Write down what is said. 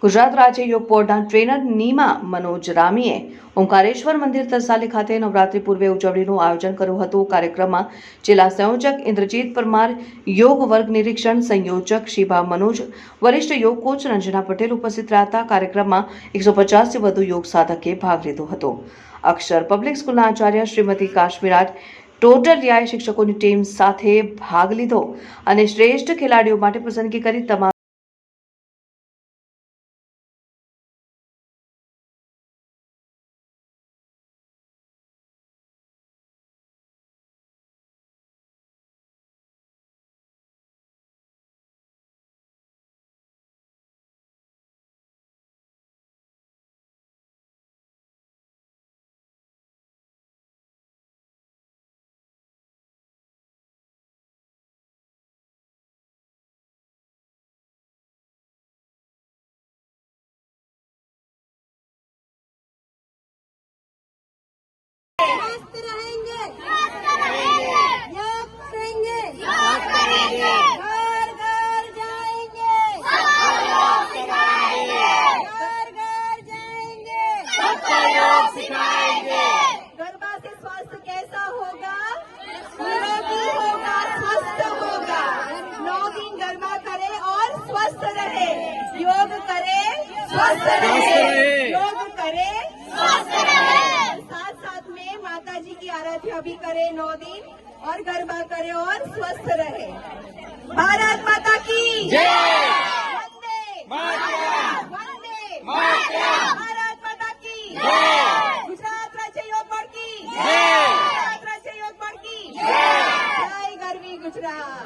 ગુજરાત રાજ્ય યોગ બોર્ડના ટ્રેનર નીમા મનોજ રામીએ ઓમકારેશ્વર મંદિર તરસાલી ખાતે નવરાત્રી પૂર્વે ઉજવણીનું આયોજન કર્યું હતું। કાર્યક્રમમાં જિલ્લા સંયોજક ઇન્દ્રજીત પરમાર, યોગ વર્ગ નિરીક્ષણ સંયોજક શિભા મનોજ, વરિષ્ઠ યોગ કોચ રંजना પટેલ ઉપસ્થિત રહ્યા હતા। કાર્યક્રમમાં 150થી વધુ યોગ સાધકે ભાગ લીધો હતો। અક્ષર પબ્લિક સ્કૂલના આચાર્ય શ્રીમતી કાશ્મીરાજ ટોટલિયાએ શિક્ષકોની ટીમ સાથે ભાગ લીધો અને શ્રેષ્ઠ ખેલાડીઓ માટે પસંદગી કરી તમામ स्वस्थ रहेंगे, योग करेंगे, घर घर जाएंगे, घर घर जाएंगे, गरबा से स्वास्थ्य कैसा होगा? निरोगी होगा, स्वस्थ होगा। 9 दिन गरबा करे और स्वस्थ रहे। योग करे, स्वस्थ रहे। योग करे, स्वस्थ रहे। माता जी की आराधना भी करे 9 दिन और गरबा करे और स्वस्थ रहे। भारत माता की जय। वंदे मातरम, वंदे मातरम। भारत माता की जय। गुजरात राज्य योग बोर्ड की जय। गुजरात राज्य योग बोर्ड की जय। जय गरवी गुजरात।